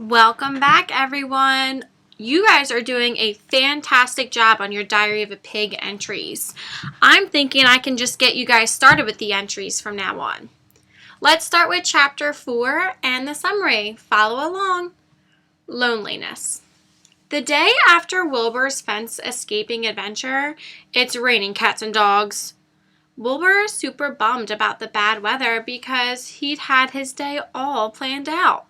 Welcome back, everyone. You guys are doing a fantastic job on your Diary of a Pig entries. I'm thinking I can just get you guys started with the entries from now on. Let's start with chapter 4 and the summary. Follow along. Loneliness. The day after Wilbur's fence escaping adventure, it's raining cats and dogs. Wilbur is super bummed about the bad weather because he'd had his day all planned out.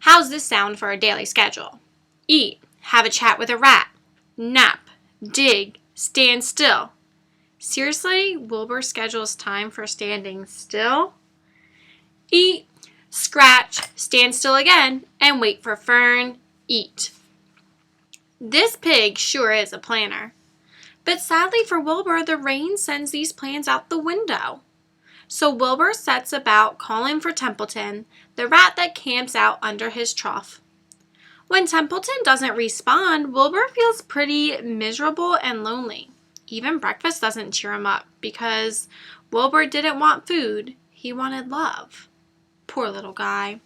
How's this sound for a daily schedule? Eat, have a chat with a rat, nap, dig, stand still. Seriously, Wilbur schedules time for standing still? Eat, scratch, stand still again, and wait for Fern, eat. This pig sure is a planner. But sadly for Wilbur, the rain sends these plans out the window. So Wilbur sets about calling for Templeton, the rat that camps out under his trough. When Templeton doesn't respond, Wilbur feels pretty miserable and lonely. Even breakfast doesn't cheer him up because Wilbur didn't want food, he wanted love. Poor little guy.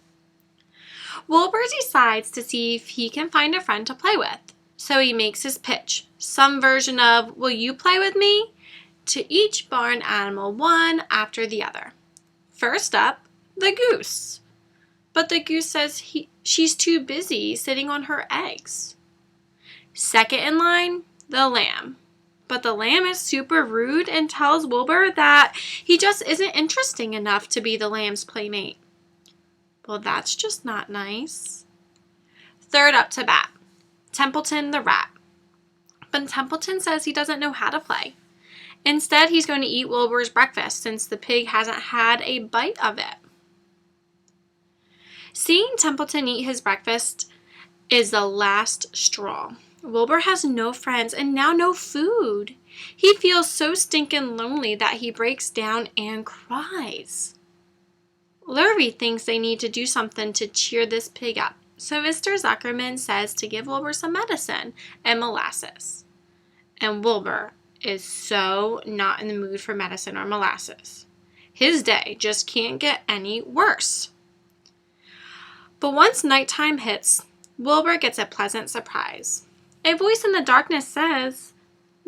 Wilbur decides to see if he can find a friend to play with. So he makes his pitch, some version of, "Will you play with me?" to each barn animal, one after the other. First up, the goose. But the goose says she's too busy sitting on her eggs. Second in line, the lamb. But the lamb is super rude and tells Wilbur that he just isn't interesting enough to be the lamb's playmate. Well, that's just not nice. Third up to bat, Templeton the rat. But Templeton says he doesn't know how to play. Instead, he's going to eat Wilbur's breakfast since the pig hasn't had a bite of it. Seeing Templeton eat his breakfast is the last straw. Wilbur has no friends and now no food. He feels so stinking lonely that he breaks down and cries. Lurvy thinks they need to do something to cheer this pig up, so Mr. Zuckerman says to give Wilbur some medicine and molasses. And Wilbur is so not in the mood for medicine or molasses. His day just can't get any worse. But once nighttime hits, Wilbur gets a pleasant surprise. A voice in the darkness says,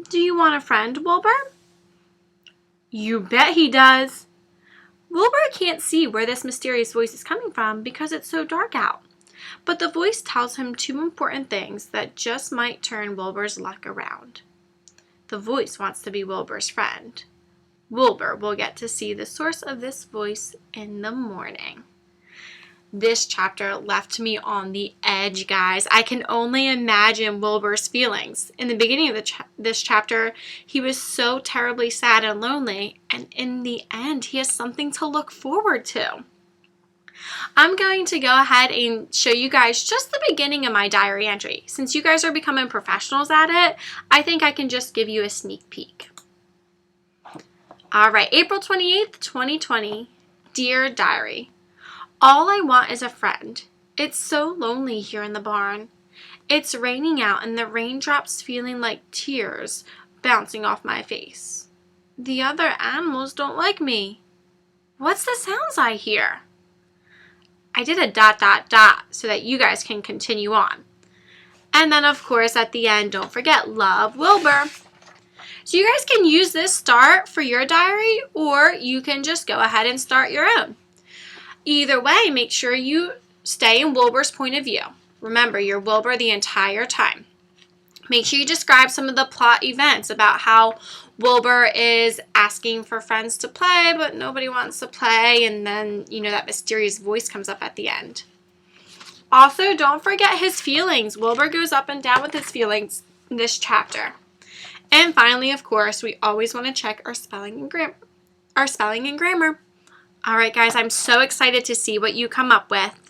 "Do you want a friend, Wilbur?" You bet he does. Wilbur can't see where this mysterious voice is coming from because it's so dark out. But the voice tells him two important things that just might turn Wilbur's luck around. The voice wants to be Wilbur's friend. Wilbur will get to see the source of this voice in the morning. This chapter left me on the edge, guys. I can only imagine Wilbur's feelings. In the beginning of this chapter, he was so terribly sad and lonely, and in the end, he has something to look forward to. I'm going to go ahead and show you guys just the beginning of my diary entry. Since you guys are becoming professionals at it, I think I can just give you a sneak peek. All right, April 28th, 2020. Dear Diary, all I want is a friend. It's so lonely here in the barn. It's raining out and the raindrops feeling like tears bouncing off my face. The other animals don't like me. What's the sounds I hear? I did a ... so that you guys can continue on. And then, of course, at the end, don't forget, love, Wilbur. So you guys can use this start for your diary, or you can just go ahead and start your own. Either way, make sure you stay in Wilbur's point of view. Remember, you're Wilbur the entire time. Make sure you describe some of the plot events about how Wilbur is asking for friends to play, but nobody wants to play, and then, that mysterious voice comes up at the end. Also, don't forget his feelings. Wilbur goes up and down with his feelings in this chapter. And finally, of course, we always want to check our spelling and grammar. All right, guys, I'm so excited to see what you come up with.